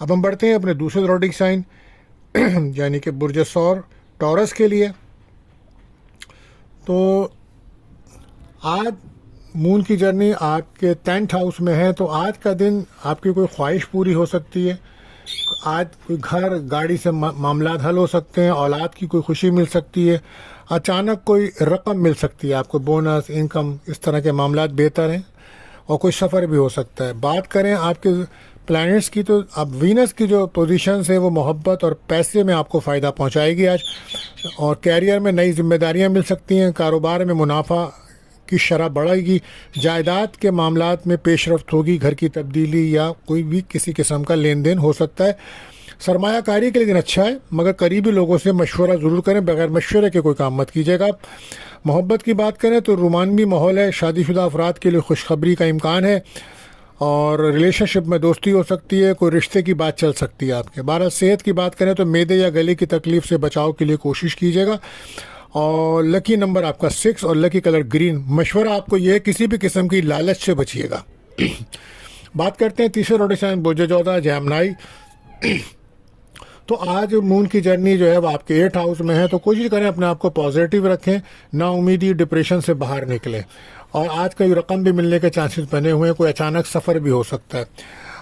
اب ہم بڑھتے ہیں اپنے دوسرے زوڈیک سائن یعنی کہ برج ثور ٹورس کے لیے. تو آج مون کی جرنی آپ کے 10th ہاؤس میں ہے، تو آج کا دن آپ کی کوئی خواہش پوری ہو سکتی ہے. آج کوئی گھر گاڑی سے معاملات حل ہو سکتے ہیں، اولاد کی کوئی خوشی مل سکتی ہے، اچانک کوئی رقم مل سکتی ہے آپ کو، بونس، انکم، اس طرح کے معاملات بہتر ہیں، اور کوئی سفر بھی ہو سکتا ہے. بات کریں آپ کے پلانٹس کی، تو اب وینس کی جو پوزیشنز ہیں وہ محبت اور پیسے میں آپ کو فائدہ پہنچائے گی آج، اور کیریئر میں نئی ذمہ داریاں مل سکتی ہیں، کاروبار میں منافع کی شرح بڑھے گی، جائیداد کے معاملات میں پیش رفت ہوگی، گھر کی تبدیلی یا کوئی بھی کسی قسم کا لین دین ہو سکتا ہے. سرمایہ کاری کے لیے دن اچھا ہے، مگر قریبی لوگوں سے مشورہ ضرور کریں، بغیر مشورے کے کوئی کام مت کیجیے گا. محبت کی بات کریں تو رومانوی ماحول ہے، شادی شدہ افراد کے لیے خوشخبری کا امکان ہے، اور ریلیشن شپ میں دوستی ہو سکتی ہے، کوئی رشتے کی بات چل سکتی ہے آپ کے. بہرحال صحت کی بات کریں تو معدے یا گلے کی تکلیف سے بچاؤ کے لیے کوشش کیجیے گا. اور لکی نمبر آپ کا 6 اور لکی کلر گرین. مشورہ آپ کو یہ ہے کسی بھی قسم کی لالچ سے بچیے گا. بات کرتے ہیں تیسرے زوڈیک سائن برج جوزا جیمنائی. تو آج مون کی جرنی جو ہے وہ آپ کے 8 ہاؤس میں ہے، تو کوشش کریں اپنے آپ کو پازیٹیو رکھیں، نا امیدی ڈپریشن سے باہر نکلیں. اور آج کئی رقم بھی ملنے کے چانسز بنے ہوئے ہیں، کوئی اچانک سفر بھی ہو سکتا ہے.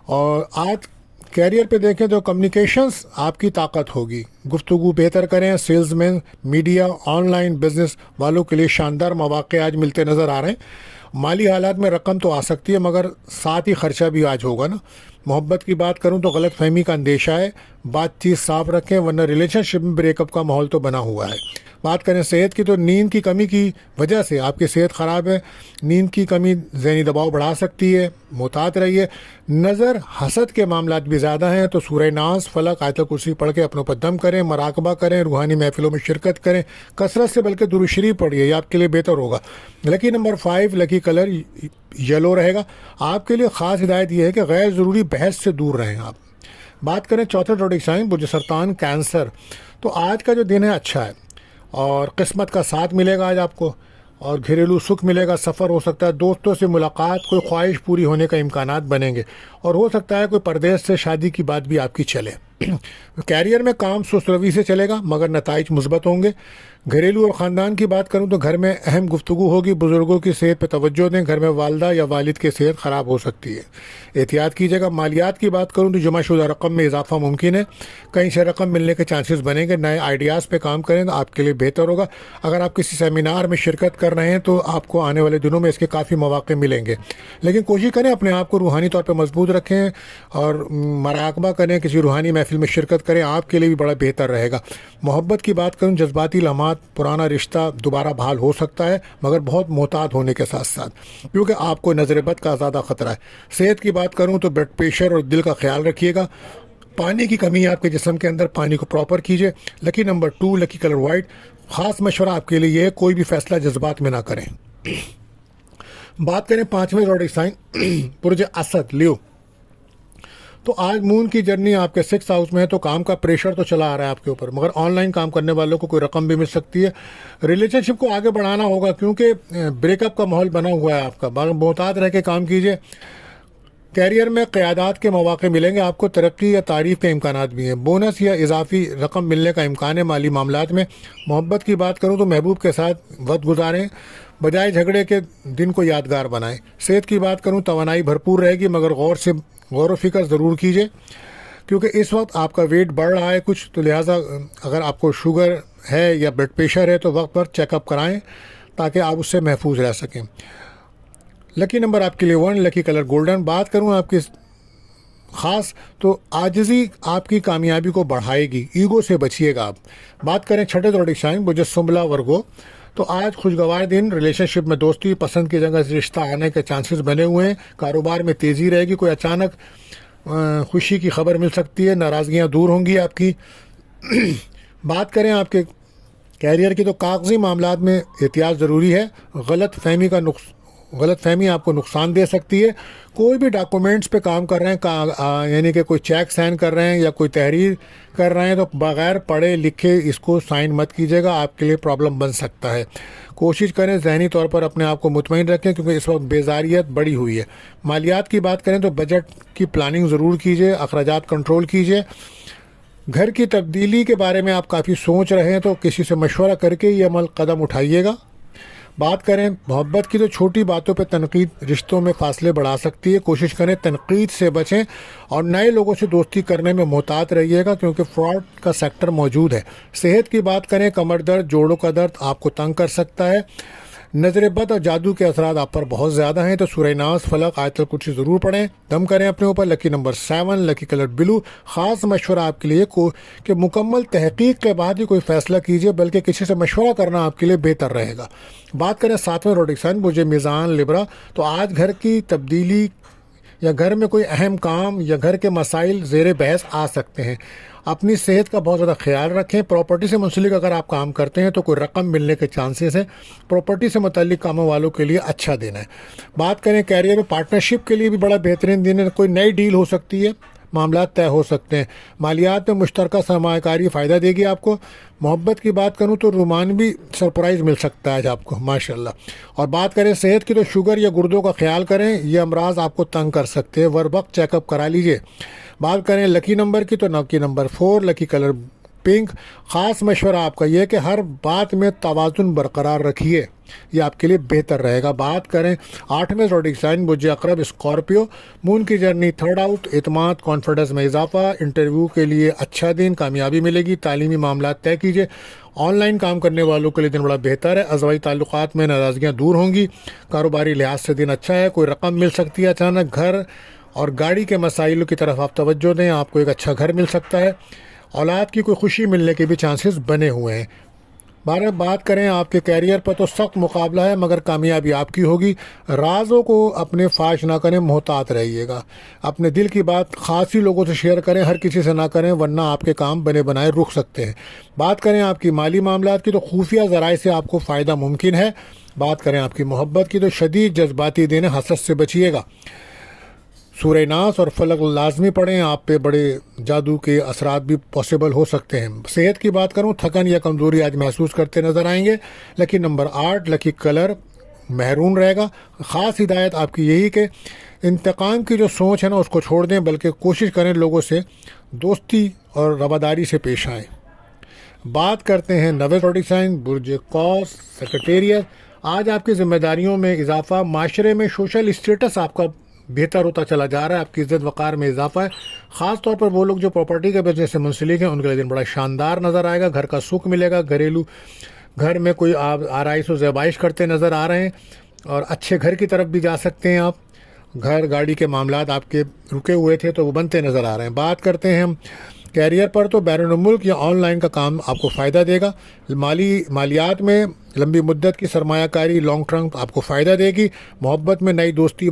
اور آج کیریئر پہ دیکھیں تو کمیونیکیشنز آپ کی طاقت ہوگی، گفتگو بہتر کریں. Salesman, media, online business والوں کے لیے شاندار مواقع آج ملتے نظر آ رہے ہیں. مالی حالات میں رقم تو آ سکتی ہے، مگر ساتھ ہی خرچہ بھی آج ہوگا نا. محبت کی بات کروں تو غلط فہمی کا اندیشہ ہے، بات چیت صاف رکھیں ورنہ ریلیشن شپ میں بریک اپ کا ماحول تو بنا ہوا ہے. بات کریں صحت کی تو نیند کی کمی کی وجہ سے آپ کی صحت خراب ہے. نیند کی کمی ذہنی دباؤ بڑھا سکتی ہے، محتاط رہیے. نظر حسد کے معاملات بھی زیادہ ہیں، تو سورہ ناس، فلق، آیت الکرسی پڑھ کے اپنوں پر دم کریں، مراقبہ کریں، روحانی محفلوں میں شرکت کریں، کثرت سے بلکہ درود شریف پڑھیے، یہ آپ کے لیے بہتر ہوگا. لکی نمبر 5 لکی کلر یلو رہے گا. آپ کے لیے خاص ہدایت یہ ہے کہ غیر ضروری بحث سے دور رہیں آپ. بات کریں چوتھے زوڈیک سائن برج سرطان کینسر. تو آج کا جو دن ہے اچھا ہے، اور قسمت کا ساتھ ملے گا آج آپ کو، اور گھریلو سکھ ملے گا، سفر ہو سکتا ہے، دوستوں سے ملاقات، کوئی خواہش پوری ہونے کا امکانات بنیں گے، اور ہو سکتا ہے کوئی پردیس سے شادی کی بات بھی آپ کی چلے. کیریئر میں کام سست روی سے چلے گا، مگر نتائج مثبت ہوں گے. گھریلو اور خاندان کی بات کروں تو گھر میں اہم گفتگو ہوگی، بزرگوں کی صحت پہ توجہ دیں، گھر میں والدہ یا والد کی صحت خراب ہو سکتی ہے، احتیاط کیجیے گا. مالیات کی بات کروں تو جمع شدہ رقم میں اضافہ ممکن ہے، کہیں سے رقم ملنے کے چانسز بنیں گے. نئے آئیڈیاز پہ کام کریں تو آپ کے لیے بہتر ہوگا. اگر آپ کسی سیمینار میں شرکت کر رہے ہیں تو آپ کو آنے والے دنوں میں اس کے کافی مواقع ملیں گے، لیکن کوشش کریں اپنے آپ کو روحانی طور پہ مضبوط رکھیں، اور مراقبہ کریں، کسی روحانی محفل میں شرکت کریں، آپ کے لیے بھی بڑا بہتر رہے گا. محبت کی بات کروں جذباتی لمحات، پرانا رشتہ دوبارہ بحال ہو سکتا ہے، مگر بہت محتاط ہونے کے ساتھ ساتھ، کیونکہ آپ کو نظر بد کا زیادہ خطرہ ہے. صحت کی بات کروں تو بلڈ پریشر اور دل کا خیال رکھیے گا. پانی کی کمی ہے آپ کے جسم کے اندر، پانی کو پراپر کیجیے. لکی نمبر 2 لکی کلر وائٹ. خاص مشورہ آپ کے لیے یہ ہے کوئی بھی فیصلہ جذبات میں نہ کریں. بات کریں 5ویں زوڈیک سائن برج اسد لیو. تو آج مون کی جرنی آپ کے 6 ہاؤس میں ہے، تو کام کا پریشر تو چلا آ رہا ہے آپ کے اوپر، مگر آن لائن کام کرنے والوں کو کوئی رقم بھی مل سکتی ہے. ریلیشن شپ کو آگے بڑھانا ہوگا، کیونکہ بریک اپ کا ماحول بنا ہوا ہے آپ کا، محتاط رہ کے کام کیجیے. کیریئر میں قیادات کے مواقع ملیں گے آپ کو، ترقی یا تعریف کے امکانات بھی ہیں، بونس یا اضافی رقم ملنے کا امکان ہے مالی معاملات میں. محبت کی بات کروں تو محبوب کے ساتھ وقت گزاریں، بجائے جھگڑے کے دن کو یادگار بنائیں. صحت کی بات کروں توانائی بھرپور رہے گی، مگر غور و فکر ضرور کیجیے، کیونکہ اس وقت آپ کا ویٹ بڑھ رہا ہے کچھ، تو لہٰذا اگر آپ کو شوگر ہے یا بلڈ پریشر ہے تو وقت پر چیک اپ کرائیں تاکہ آپ اس سے محفوظ رہ سکیں. لکی نمبر آپ کے لیے 1 لکی کلر گولڈن. بات کروں آپ کی خاص تو عاجزی آپ کی کامیابی کو بڑھائے گی، ایگو سے بچیے گا آپ. بات کریں چھٹے زوڈیک سائن برج سنبلا ورگو. تو آج خوشگوار دن، ریلیشن شپ میں دوستی، پسند کی جگہ سے رشتہ آنے کے چانسز بنے ہوئے ہیں، کاروبار میں تیزی رہے گی، کوئی اچانک خوشی کی خبر مل سکتی ہے، ناراضگیاں دور ہوں گی آپ کی. بات کریں آپ کے کیریئر کی تو کاغذی معاملات میں احتیاط ضروری ہے، غلط فہمی کا غلط فہمی آپ کو نقصان دے سکتی ہے. کوئی بھی ڈاکومنٹس پہ کام کر رہے ہیں یعنی کہ کوئی چیک سائن کر رہے ہیں یا کوئی تحریر کر رہے ہیں تو بغیر پڑھے لکھے اس کو سائن مت کیجیے گا, آپ کے لیے پرابلم بن سکتا ہے. کوشش کریں ذہنی طور پر اپنے آپ کو مطمئن رکھیں کیونکہ اس وقت بیزاریت بڑی ہوئی ہے. مالیات کی بات کریں تو بجٹ کی پلاننگ ضرور کیجیے, اخراجات کنٹرول کیجیے. گھر کی تبدیلی کے بارے میں آپ کافی سوچ رہے ہیں تو کسی سے مشورہ کر کے یہ عمل قدم اٹھائیے گا. بات کریں محبت کی تو چھوٹی باتوں پہ تنقید رشتوں میں فاصلے بڑھا سکتی ہے. کوشش کریں تنقید سے بچیں اور نئے لوگوں سے دوستی کرنے میں محتاط رہیے گا کیونکہ فراڈ کا سیکٹر موجود ہے. صحت کی بات کریں کمر درد جوڑوں کا درد آپ کو تنگ کر سکتا ہے. نظر بد اور جادو کے اثرات آپ پر بہت زیادہ ہیں تو سورہ ناس فلق آیت الکرسی ضرور پڑھیں. دم کریں اپنے اوپر. لکی نمبر 7 لکی کلر بلو. خاص مشورہ آپ کے لیے کہ مکمل تحقیق کے بعد ہی کوئی فیصلہ کیجیے بلکہ کسی سے مشورہ کرنا آپ کے لیے بہتر رہے گا. بات کریں 7ویں روڈک سائن برج میزان لبرا تو آج گھر کی تبدیلی یا گھر میں کوئی اہم کام یا گھر کے مسائل زیر بحث آ سکتے ہیں. اپنی صحت کا بہت زیادہ خیال رکھیں. پراپرٹی سے منسلک اگر آپ کام کرتے ہیں تو کوئی رقم ملنے کے چانسز ہیں. پراپرٹی سے متعلق کاموں والوں کے لیے اچھا دن ہے. بات کریں کیریئر میں پارٹنرشپ کے لیے بھی بڑا بہترین دن ہے. کوئی نئی ڈیل ہو سکتی ہے, معاملات طے ہو سکتے ہیں. مالیات میں مشترکہ سرمایہ کاری فائدہ دے گی آپ کو. محبت کی بات کروں تو رومانوی سرپرائز مل سکتا ہے آپ کو ماشاءاللہ. اور بات کریں صحت کی تو شوگر یا گردوں کا خیال کریں, یہ امراض آپ کو تنگ کر سکتے ہیں. وقت چیک اپ کرا لیجئے. بات کریں لکی نمبر کی تو لکی نمبر 4 لکی کلر پنک. خاص مشورہ آپ کا یہ ہے کہ ہر بات میں توازن برقرار رکھیے, یہ آپ کے لیے بہتر رہے گا. بات کریں 8ویں زوڈک سائن برج عقرب اسکارپیو. مون کی جرنی 3rd آؤٹ. اعتماد کانفیڈنس میں اضافہ. انٹرویو کے لیے اچھا دن, کامیابی ملے گی. تعلیمی معاملات طے کیجیے. آن لائن کام کرنے والوں کے لیے دن بڑا بہتر ہے. ازواجی تعلقات میں ناراضگیاں دور ہوں گی. کاروباری لحاظ سے دن اچھا ہے. کوئی رقم مل سکتی ہے اچانک. گھر اور گاڑی کے مسائل کی طرف آپ توجہ دیں, آپ کو ایک اچھا گھر مل سکتا ہے. اولاد کی کوئی خوشی ملنے کے بھی چانسز بنے ہوئے ہیں. بات کریں آپ کے کیریئر پر تو سخت مقابلہ ہے مگر کامیابی آپ کی ہوگی. رازوں کو اپنے فاش نہ کریں, محتاط رہیے گا. اپنے دل کی بات خاصی لوگوں سے شیئر کریں, ہر کسی سے نہ کریں ورنہ آپ کے کام بنے بنائے رک سکتے ہیں. بات کریں آپ کی مالی معاملات کی تو خفیہ ذرائع سے آپ کو فائدہ ممکن ہے. بات کریں آپ کی محبت کی تو شدید جذباتی دن, حسد سے بچیے گا. سورہ ناس اور فلق لازمی پڑھیں, آپ پہ بڑے جادو کے اثرات بھی پاسبل ہو سکتے ہیں. صحت کی بات کروں تھکن یا کمزوری آج محسوس کرتے نظر آئیں گے. لکی نمبر 8 لکی کلر محرون رہے گا. خاص ہدایت آپ کی یہی کہ انتقام کی جو سوچ ہے نا اس کو چھوڑ دیں بلکہ کوشش کریں لوگوں سے دوستی اور رواداری سے پیش آئیں. بات کرتے ہیں 9ویں زوڈک سائن برج قوس سیکریٹریٹ. آج آپ کی ذمہ داریوں میں اضافہ. معاشرے میں سوشل اسٹیٹس آپ کا بہتر ہوتا چلا جا رہا ہے. آپ کی عزت وقار میں اضافہ ہے. خاص طور پر وہ لوگ جو پراپرٹی کے بزنس سے منسلک ہیں ان کے لیے دن بڑا شاندار نظر آئے گا. گھر کا سکھ ملے گا. گھر میں کوئی آرائش و زیبائش کرتے نظر آ رہے ہیں اور اچھے گھر کی طرف بھی جا سکتے ہیں آپ. گھر گاڑی کے معاملات آپ کے رکے ہوئے تھے تو وہ بنتے نظر آ رہے ہیں. بات کرتے ہیں ہم کیریئر پر تو بیرون ملک یا آن لائن کا کام آپ کو فائدہ دے گا. مالیات میں لمبی مدت کی سرمایہ کاری لانگ ٹرم آپ کو فائدہ دے گی. محبت میں نئی دوستی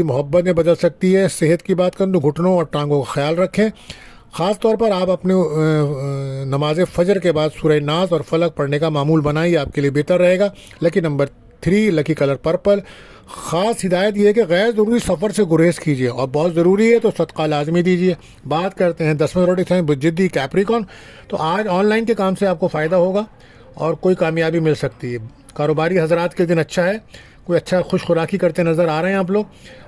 محبت میں بدل سکتی ہے. صحت کی بات کریں تو گھٹنوں اور ٹانگوں کا خیال رکھیں. خاص طور پر آپ اپنے نماز فجر کے بعد سورہ ناس اور فلق پڑھنے کا معمول بنائیے, آپ کے لیے بہتر رہے گا. لکی نمبر 3 لکی کلر پرپل. خاص ہدایت یہ ہے کہ غیر ضروری سفر سے گریز کیجیے اور بہت ضروری ہے تو صدقہ لازمی دیجیے. بات کرتے ہیں 10ویں زوڈک سائن جدی کیپریکن. تو آج آن لائن کے کام سے آپ کو فائدہ ہوگا اور کوئی کامیابی مل سکتی ہے. کاروباری حضرات کے دن اچھا ہے. کوئی اچھا خوش خوراکی کرتے نظر آ رہے ہیں آپ لوگ.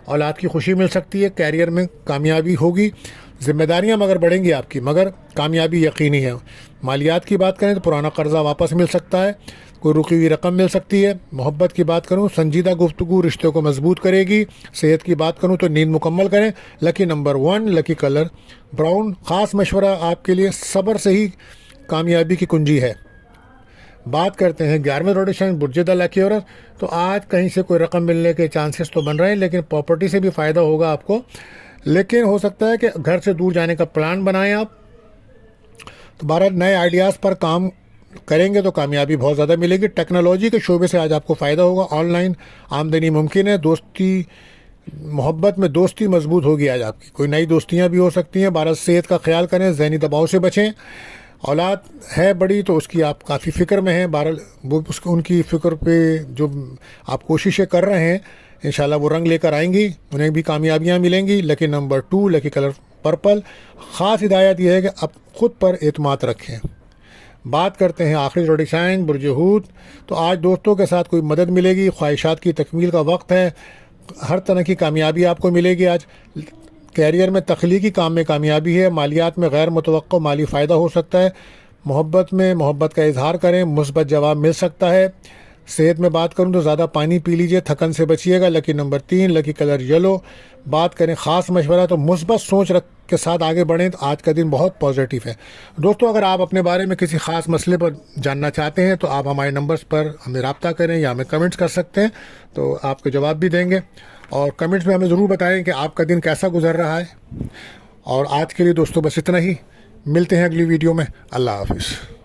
اولاد کی خوشی مل سکتی ہے. کیریئر میں کامیابی ہوگی. ذمہ داریاں مگر بڑھیں گی آپ کی مگر کامیابی یقینی ہے. مالیات کی بات کریں تو پرانا قرضہ واپس مل سکتا ہے. کوئی رکی ہوئی رقم مل سکتی ہے. محبت کی بات کروں سنجیدہ گفتگو رشتوں کو مضبوط کرے گی. صحت کی بات کروں تو نیند مکمل کریں. لکی نمبر 1 لکی کلر براؤن. خاص مشورہ آپ کے لیے صبر سے ہی کامیابی کی کنجی ہے. بات کرتے ہیں 11ویں زوڈک سائن برج لکی اور تو آج کہیں سے کوئی رقم ملنے کے چانسز تو بن رہے ہیں لیکن پراپرٹی سے بھی فائدہ ہوگا آپ کو. لیکن ہو سکتا ہے کہ گھر سے دور جانے کا پلان بنائیں آپ. تو 12 نئے آئیڈیاز پر کام کریں گے تو کامیابی بہت زیادہ ملے گی. ٹیکنالوجی کے شعبے سے آج آپ کو فائدہ ہوگا. آن لائن آمدنی ممکن ہے. محبت میں دوستی مضبوط ہوگی آج آپ کی. کوئی نئی دوستیاں بھی ہو سکتی ہیں. 12 صحت کا خیال کریں, ذہنی دباؤ سے بچیں اولاد ہے بڑی تو اس کی آپ کافی فکر میں ہیں، بہرحال وہ ان کی فکر پہ جو آپ کوششیں کر رہے ہیں انشاءاللہ وہ رنگ لے کر آئیں گی، انہیں بھی کامیابیاں ملیں گی۔ لکی نمبر 2 لکی کلر پرپل۔ خاص ہدایت یہ ہے کہ اب خود پر اعتماد رکھیں۔ بات کرتے ہیں آخری زوڈک سائن برج حوت۔ تو آج دوستوں کے ساتھ کوئی مدد ملے گی، خواہشات کی تکمیل کا وقت ہے، ہر طرح کی کامیابی آپ کو ملے گی۔ آج کیریئر میں تخلیقی کام میں کامیابی ہے، مالیات میں غیر متوقع مالی فائدہ ہو سکتا ہے، محبت میں محبت کا اظہار کریں، مثبت جواب مل سکتا ہے۔ صحت میں بات کروں تو زیادہ پانی پی لیجئے، تھکن سے بچیے گا۔ لکی نمبر 3 لکی کلر یلو۔ بات کریں خاص مشورہ تو مثبت سوچ رکھ کے ساتھ آگے بڑھیں، تو آج کا دن بہت پازیٹیو ہے۔ دوستوں اگر آپ اپنے بارے میں کسی خاص مسئلے پر جاننا چاہتے ہیں تو آپ ہمارے نمبرز پر ہمیں رابطہ کریں یا ہمیں کمنٹس کر سکتے ہیں، تو آپ کے جواب بھی دیں گے، اور کمنٹس میں ہمیں ضرور بتائیں کہ آپ کا دن کیسا گزر رہا ہے۔ اور آج کے لیے دوستوں بس اتنا ہی، ملتے ہیں اگلی ویڈیو میں۔ اللہ حافظ۔